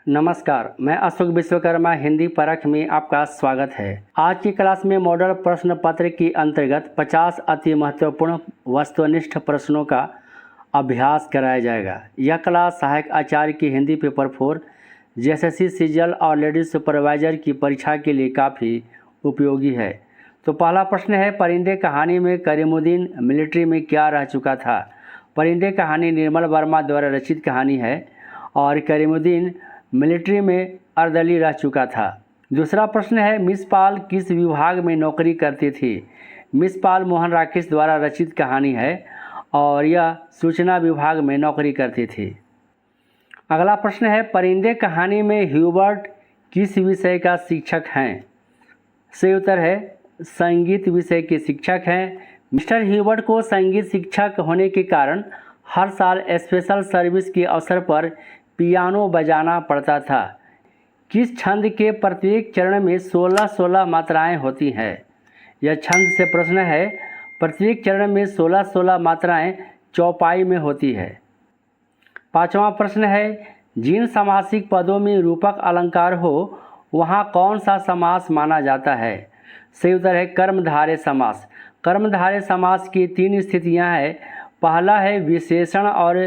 नमस्कार, मैं अशोक विश्वकर्मा हिंदी परख में आपका स्वागत है। आज की क्लास में मॉडल प्रश्न पत्र के अंतर्गत 50 अति महत्वपूर्ण वस्तुनिष्ठ प्रश्नों का अभ्यास कराया जाएगा। यह क्लास सहायक आचार्य की हिंदी पेपर 4 जेएसएससी सीजीएल और लेडीज सुपरवाइजर की परीक्षा के लिए काफ़ी उपयोगी है। तो पहला प्रश्न है, परिंदे कहानी में करीमुद्दीन मिलिट्री में क्या रह चुका था? परिंदे कहानी निर्मल वर्मा द्वारा रचित कहानी है और करीमुद्दीन मिलिट्री में अर्दली रह चुका था। दूसरा प्रश्न है, मिस पाल किस विभाग में नौकरी करती थी? मिस पाल मोहन राकेश द्वारा रचित कहानी है और यह सूचना विभाग में नौकरी करती थी। अगला प्रश्न है, परिंदे कहानी में ह्यूबर्ट किस विषय का शिक्षक हैं? सही उत्तर है संगीत विषय के शिक्षक हैं। मिस्टर ह्यूबर्ट को संगीत शिक्षक होने के कारण हर साल स्पेशल सर्विस के अवसर पर पियानो बजाना पड़ता था। किस छंद के प्रत्येक चरण में 16-16 मात्राएं होती हैं? यह छंद से प्रश्न है। प्रत्येक चरण में 16-16 मात्राएं चौपाई में होती है। पांचवा प्रश्न है, जिन समासिक पदों में रूपक अलंकार हो वहाँ कौन सा समास माना जाता है? सही उत्तर है कर्मधारय समास। कर्मधारय समास की 3 स्थितियाँ हैं। पहला है विशेषण और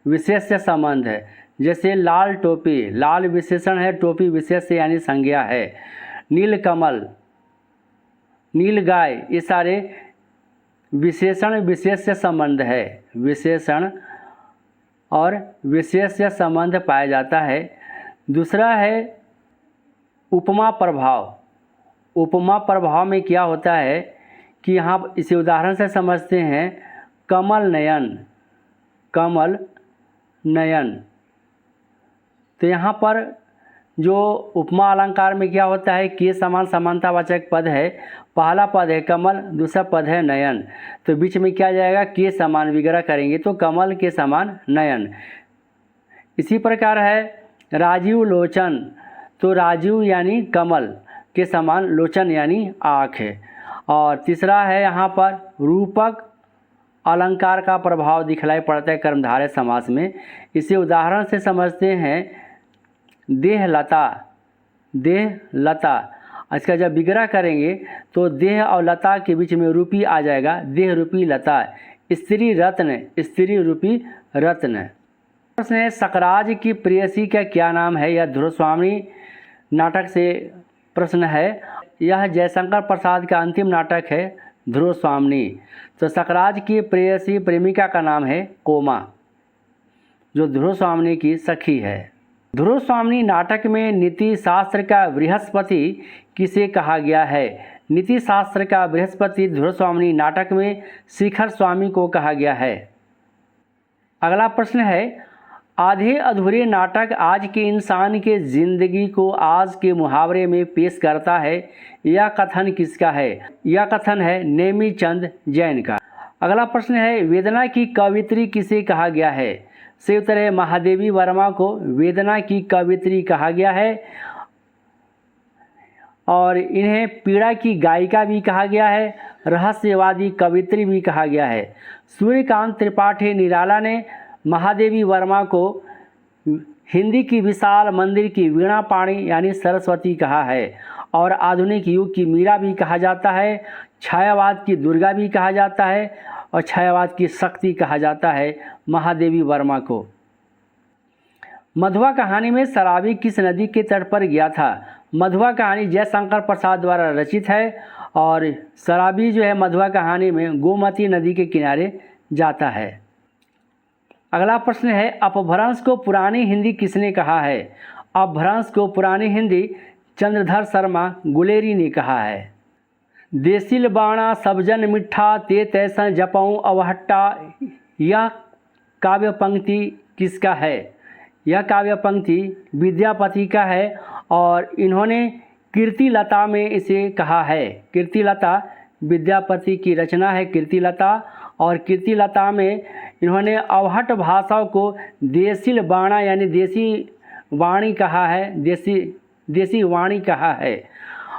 विशेष से संबंध है, जैसे लाल टोपी, लाल विशेषण है, टोपी विशेष से यानी संज्ञा है। नील कमल, नील गाय, ये सारे विशेषण विशेष से संबंध है। विशेषण और विशेष से संबंध पाया जाता है। दूसरा है उपमा प्रभाव। उपमा प्रभाव में क्या होता है कि यहाँ इसे उदाहरण से समझते हैं। कमल नयन, कमल नयन। तो यहाँ पर जो उपमा अलंकार में क्या होता है, के समान समानतावाचक पद है। पहला पद है कमल, दूसरा पद है नयन, तो बीच में क्या जाएगा, के समान विग्रह करेंगे तो कमल के समान नयन। इसी प्रकार है राजीव लोचन, तो राजीव यानी कमल के समान, लोचन यानी आँख है। और तीसरा है यहाँ पर रूपक अलंकार का प्रभाव दिखलाई पड़ता है कर्मधारय समास में। इसे उदाहरण से समझते हैं। देहलता, देहलता, इसका जब विग्रह करेंगे तो देह और लता के बीच में रूपी आ जाएगा, देह रूपी लता। स्त्री रत्न, स्त्री रूपी रत्न। प्रश्न है, सकराज की प्रेयसी का क्या नाम है? यह ध्रुवस्वामी नाटक से प्रश्न है। यह जयशंकर प्रसाद का अंतिम नाटक है ध्रुवस्वामिनी। तो सकराज की प्रेयसी प्रेमिका का नाम है कोमा, जो ध्रुवस्वामिनी की सखी है। ध्रुवस्वामिनी नाटक में नीति शास्त्र का बृहस्पति किसे कहा गया है? नीति शास्त्र का बृहस्पति ध्रुवस्वामिनी नाटक में शिखर स्वामी को कहा गया है। अगला प्रश्न है, आधे अधूरे नाटक आज के इंसान के जिंदगी को आज के मुहावरे में पेश करता है। यह कथन किसका है? यह कथन है नेमीचंद जैन का। अगला प्रश्न है, वेदना की कवित्री किसे कहा गया है? सही उत्तर है महादेवी वर्मा को वेदना की कवित्री कहा गया है और इन्हें पीड़ा की गायिका भी कहा गया है, रहस्यवादी कवित्री भी कहा गया है। सूर्यकांत त्रिपाठी निराला ने महादेवी वर्मा को हिंदी की विशाल मंदिर की वीणा पाणी यानी सरस्वती कहा है और आधुनिक युग की मीरा भी कहा जाता है। छायावाद की दुर्गा भी कहा जाता है और छायावाद की शक्ति कहा जाता है महादेवी वर्मा को। मधुआ कहानी में शराबी किस नदी के तट पर गया था? मधुआ कहानी जयशंकर प्रसाद द्वारा रचित है और शराबी जो है मधुआ कहानी में गोमती नदी के किनारे जाता है। अगला प्रश्न है, अपभ्रंश को पुरानी हिंदी किसने कहा है? अपभ्रंश को पुरानी हिंदी चंद्रधर शर्मा गुलेरी ने कहा है। देसिल बाणा सबजन मिठा ते तैसन जपऊँ अवहट्टा, यह काव्य पंक्ति किसका है? यह काव्य पंक्ति विद्यापति का है और इन्होंने कीर्तिलता में इसे कहा है। कीर्तिलता विद्यापति की रचना है कीर्तिलता और कीर्तिलता में इन्होंने अवहट भाषा को देसिल बाणा यानी देसी वाणी कहा है, देसी वाणी कहा है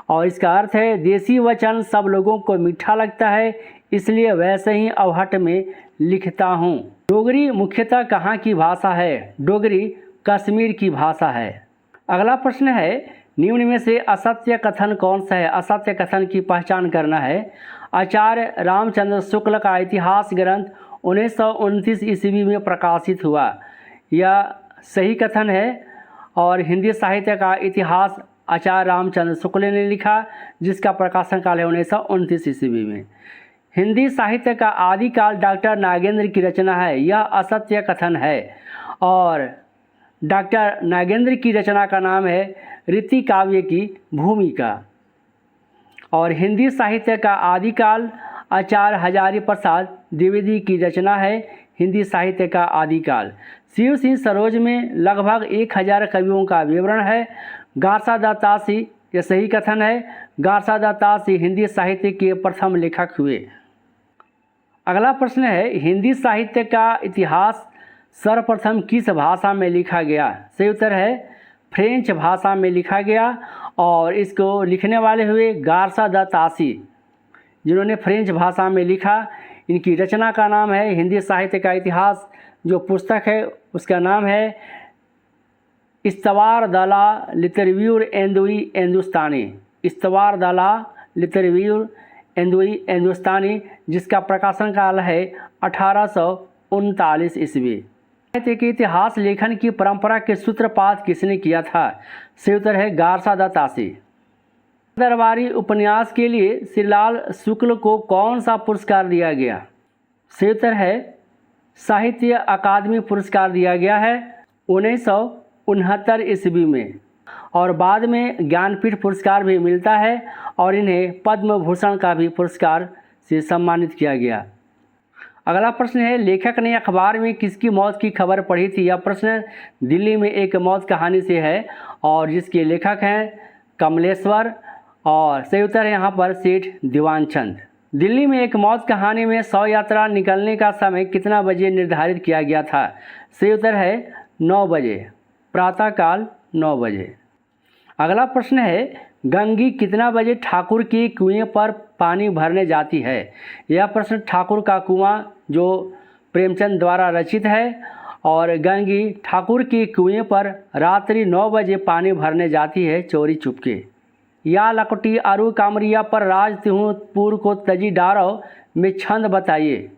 और इसका अर्थ है देसी वचन सब लोगों को मीठा लगता है, इसलिए वैसे ही अवहट में लिखता हूँ। डोगरी मुख्यतः कहाँ की भाषा है? डोगरी कश्मीर की भाषा है। अगला प्रश्न है, निम्न में से असत्य कथन कौन सा है? असत्य कथन की पहचान करना है। आचार्य रामचंद्र शुक्ल का इतिहास ग्रंथ 1929 ईस्वी में प्रकाशित हुआ, यह सही कथन है। और हिंदी साहित्य का इतिहास आचार्य रामचंद्र शुक्ल ने लिखा, जिसका प्रकाशन काल है 1929 ईस्वी में। हिंदी साहित्य का आदिकाल डॉक्टर नागेंद्र की रचना है, यह असत्य कथन है। और डॉक्टर नागेंद्र की रचना का नाम है रीति काव्य की भूमिका। और हिंदी साहित्य का आदिकाल आचार्य हजारी प्रसाद द्विवेदी की रचना है, हिंदी साहित्य का आदिकाल। शिव सिंह सरोज में लगभग 1000 कवियों का विवरण है। गारसा दत्तासी, यह सही कथन है। गारसा दत्तासी हिंदी साहित्य के प्रथम लेखक हुए। अगला प्रश्न है, हिंदी साहित्य का इतिहास सर्वप्रथम किस भाषा में लिखा गया? सही उत्तर है फ्रेंच भाषा में लिखा गया। और इसको लिखने वाले हुए गारसा दत्तासी, जिन्होंने फ्रेंच भाषा में लिखा। इनकी रचना का नाम है हिंदी साहित्य का इतिहास। जो पुस्तक है उसका नाम है इस्तवार दला लितरवीर एंदुई एंदुस्तानी। इस्तवार दला लितरवीर एंदुई एंदुस्तानी, जिसका प्रकाशन काल है 1839 ईस्वी। साहित्य के इतिहास लेखन की परंपरा के सूत्रपात किसने किया था? सही उत्तर है गारसा दत्तासी। दरबारी उपन्यास के लिए श्रीलाल शुक्ल को कौन सा पुरस्कार दिया गया? सही उत्तर है साहित्य अकादमी पुरस्कार दिया गया है 1969 ईस्वी में। और बाद में ज्ञानपीठ पुरस्कार भी मिलता है और इन्हें पद्म भूषण का भी पुरस्कार से सम्मानित किया गया। अगला प्रश्न है, लेखक ने अखबार में किसकी मौत की खबर पढ़ी थी? यह प्रश्न दिल्ली में एक मौत कहानी से है और जिसके लेखक हैं कमलेश्वर। और सही उत्तर है यहाँ पर सेठ दीवानचंद। दिल्ली में एक मौत कहानी में शव यात्रा निकलने का समय कितना बजे निर्धारित किया गया था? सही उत्तर है 9 बजे, प्रातःकाल 9 बजे। अगला प्रश्न है, गंगी कितना बजे ठाकुर के कुएं पर पानी भरने जाती है? यह प्रश्न ठाकुर का कुआं जो प्रेमचंद द्वारा रचित है। और गंगी ठाकुर के कुएं पर रात्रि 9 बजे पानी भरने जाती है चोरी चुपके। या लकटी आरू कामरिया पर राज तिहुपुर को तजी डारो में छंद बताइए।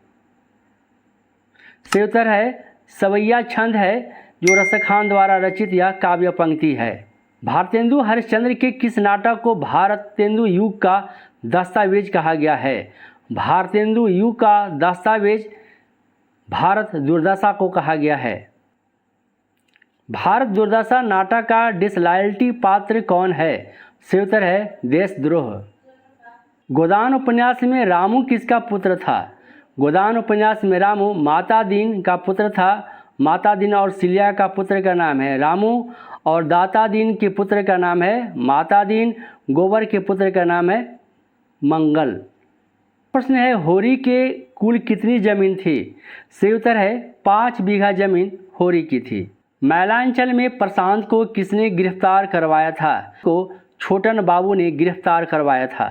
सही उत्तर है सवैया छंद है, जो रसखान द्वारा रचित यह काव्य पंक्ति है। भारतेंदु हरिश्चंद्र के किस नाटक को भारतेंदु युग का दस्तावेज कहा गया है? भारतेंदु युग का दस्तावेज भारत दुर्दशा को कहा गया है। भारत दुर्दशा नाटक का डिसलॉयल्टी पात्र कौन है? सही उत्तर है देशद्रोह। गोदान उपन्यास में रामू किसका पुत्र था? गोदान उपन्यास में रामू माता दीन का पुत्र था। माता दीन और सिलिया का पुत्र का नाम है रामू और दाता दीन के पुत्र का नाम है माता दीन। गोबर के पुत्र का नाम है मंगल। प्रश्न है, होरी के कुल कितनी जमीन थी? सही उत्तर है 5 बीघा जमीन होरी की थी। मैलांचल में प्रशांत को किसने गिरफ्तार करवाया था? को छोटन बाबू ने गिरफ्तार करवाया था।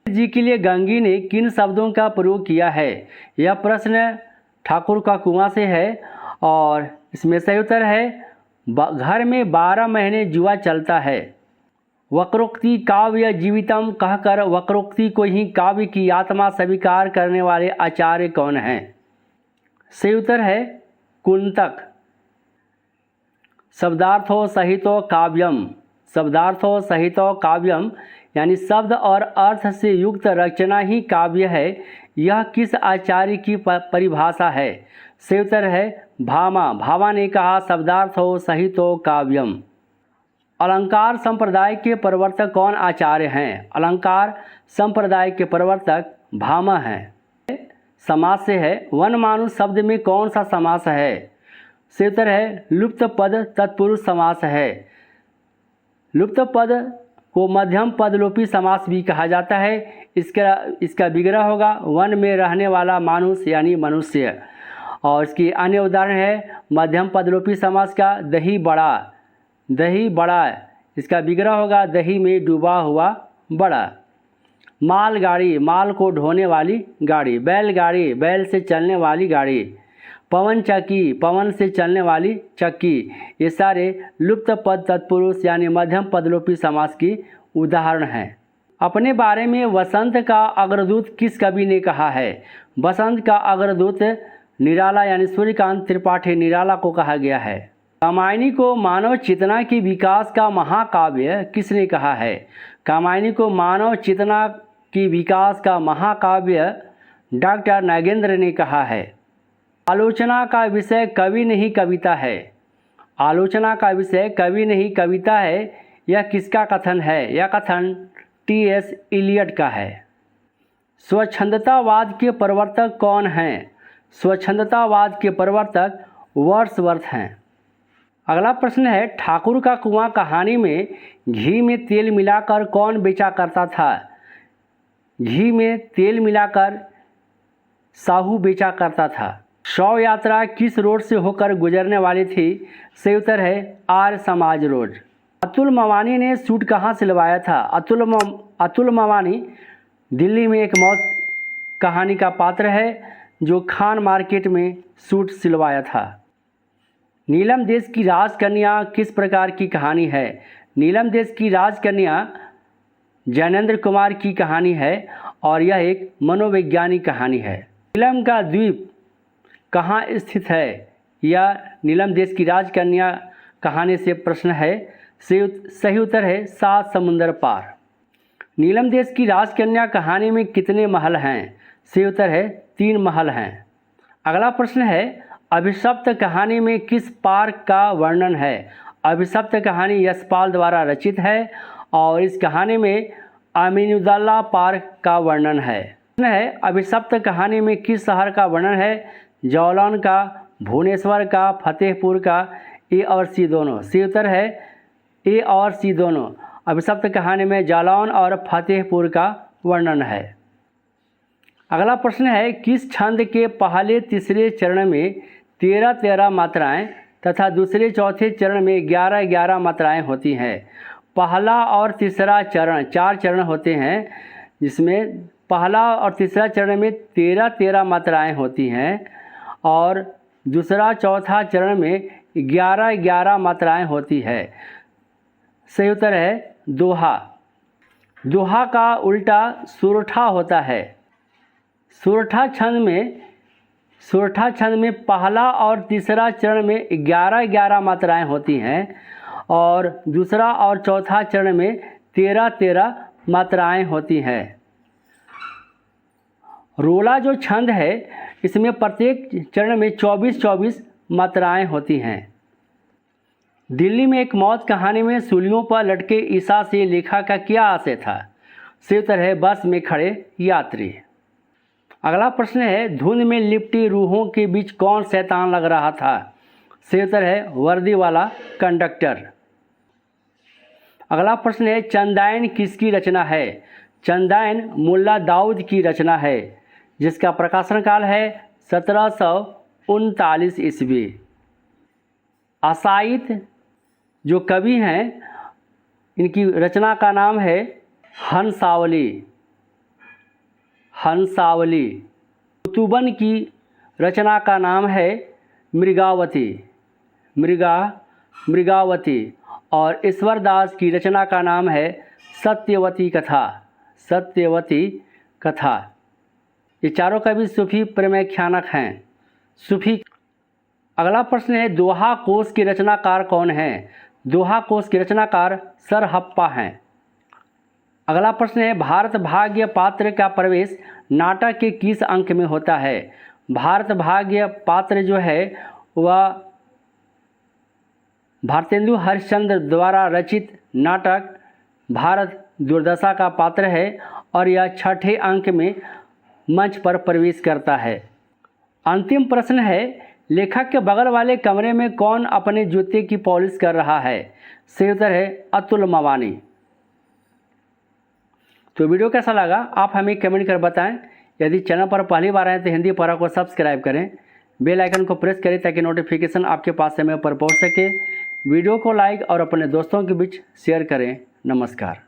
जी के लिए गंगी ने किन शब्दों का प्रयोग किया है? यह प्रश्न ठाकुर का कुआं से है और इसमें सही उत्तर है घर में 12 महीने जुआ चलता है। वक्रोक्ति काव्य जीवितम कहकर वक्रोक्ति को ही काव्य की आत्मा स्वीकार करने वाले आचार्य कौन हैं? सही उत्तर है कुंतक। शब्दार्थो सहितो काव्यम, शब्दार्थो सहितो काव्यम यानी शब्द और अर्थ से युक्त रचना ही काव्य है। यह किस आचार्य की परिभाषा है? सही उत्तर है भामा। भामा ने कहा शब्दार्थो सहितो काव्यम। अलंकार संप्रदाय के प्रवर्तक कौन आचार्य हैं? अलंकार संप्रदाय के प्रवर्तक भामा हैं। समास से है, वन मानुष शब्द में कौन सा समास है? सही उत्तर है लुप्त पद तत्पुरुष समास है। लुप्त पद को मध्यम पदलोपी समास भी कहा जाता है। इसका विग्रह होगा वन में रहने वाला मानुष यानी मनुष्य। और इसकी अन्य उदाहरण है मध्यम पदलोपी समास का दही बड़ा। दही बड़ा इसका विग्रह होगा दही में डूबा हुआ बड़ा। मालगाड़ी, माल को ढोने वाली गाड़ी। बैलगाड़ी, बैल से चलने वाली गाड़ी। पवन चक्की, पवन से चलने वाली चक्की, ये सारे लुप्त पद तत्पुरुष यानी मध्यम पदलोपी समास की उदाहरण हैं। अपने बारे में वसंत का अग्रदूत किस कवि ने कहा है? वसंत का अग्रदूत निराला यानी सूर्यकांत त्रिपाठी निराला को कहा गया है। कामायनी को मानव चेतना के विकास का महाकाव्य किसने कहा है? कामायनी को मानव चेतना की विकास का महाकाव्य डॉक्टर नागेंद्र ने कहा है। आलोचना का विषय कवि नहीं कविता है। आलोचना का विषय कवि नहीं कविता है, यह किसका कथन है? यह कथन टी.एस. इलियट का है। स्वच्छंदतावाद के प्रवर्तक कौन हैं? स्वच्छंदतावाद के प्रवर्तक वर्ड्सवर्थ हैं। अगला प्रश्न है, ठाकुर का कुआं कहानी में घी में तेल मिलाकर कौन बेचा करता था? घी में तेल मिलाकर साहू बेचा करता था। शव यात्रा किस रोड से होकर गुजरने वाली थी? सही उत्तर है आर्य समाज रोड। अतुल मवानी ने सूट कहाँ सिलवाया था? अतुल मवानी दिल्ली में एक मौत कहानी का पात्र है जो खान मार्केट में सूट सिलवाया था। नीलम देश की राजकन्या किस प्रकार की कहानी है? नीलम देश की राजकन्या जैनेंद्र कुमार की कहानी है और यह एक मनोवैज्ञानिक कहानी है। नीलम का द्वीप कहाँ स्थित है? यह नीलम देश की राजकन्या कहानी से प्रश्न है। सही उत्तर है 7 समुंदर पार। नीलम देश की राजकन्या कहानी में कितने महल हैं? सही उत्तर है 3 महल हैं। अगला प्रश्न है, अभिशप्त कहानी में किस पार्क का वर्णन है? अभिशप्त कहानी यशपाल द्वारा रचित है और इस कहानी में अमीनुद्दौला पार्क का वर्णन है। प्रश्न है, अभिशप्त कहानी में किस शहर का वर्णन है? जौलन का, भुवनेश्वर का, फतेहपुर का, ए और सी दोनों। सही उत्तर है ए और सी दोनों। अभिशप्त कहानी में जालौन और फतेहपुर का वर्णन है। अगला प्रश्न है, किस छंद के पहले तीसरे चरण में 13-13 मात्राएं तथा दूसरे चौथे चरण में 11-11 मात्राएं होती हैं? पहला और तीसरा चरण 4 चरण होते हैं, जिसमें पहला और तीसरा चरण में 13-13 मात्राएं होती हैं और दूसरा चौथा चरण में 11-11 मात्राएं होती है। सही उत्तर है दोहा। दोहा का उल्टा सुरठा होता है। सुरठा छंद में पहला और तीसरा चरण में 11-11 मात्राएं होती हैं और दूसरा और चौथा चरण में 13-13 मात्राएं होती हैं। रोला जो छंद है, इसमें प्रत्येक चरण में 24-24 मात्राएं होती हैं। दिल्ली में एक मौत कहानी में सूलियों पर लटके ईसा से लेखा का क्या आशय था? सही उत्तर है बस में खड़े यात्री। अगला प्रश्न है, धुंध में लिपटी रूहों के बीच कौन शैतान लग रहा था? सही उत्तर है वर्दी वाला कंडक्टर। अगला प्रश्न है, चंदायन किसकी रचना है? चंदायन मुल्ला दाऊद की रचना है, जिसका प्रकाशन काल है 1739 ईस्वी। असाइत जो कवि हैं, इनकी रचना का नाम है हंसावली। कुतुबन की रचना का नाम है मृगावती और ईश्वरदास की रचना का नाम है सत्यवती कथा। ये चारों कवि सूफी प्रेमाख्यानक हैं। सूफी। अगला प्रश्न है, दोहा कोश के रचनाकार कौन हैं? दोहा कोश के रचनाकार सर हप्पा हैं। अगला प्रश्न है, भारत भाग्य पात्र का प्रवेश नाटक के किस अंक में होता है? भारत भाग्य पात्र जो है वह भारतेंदु हरिश्चंद्र द्वारा रचित नाटक भारत दुर्दशा का पात्र है और यह 6ठे अंक में मंच पर प्रवेश करता है। अंतिम प्रश्न है, लेखक के बगल वाले कमरे में कौन अपने जूते की पॉलिश कर रहा है? सही उत्तर है अतुल मवानी। तो वीडियो कैसा लगा आप हमें कमेंट कर बताएं। यदि चैनल पर पहली बार आए तो हिंदी पढ़ा को सब्सक्राइब करें, बेल आइकन को प्रेस करें ताकि नोटिफिकेशन आपके पास समय पर पहुंच सके। वीडियो को लाइक और अपने दोस्तों के बीच शेयर करें। नमस्कार।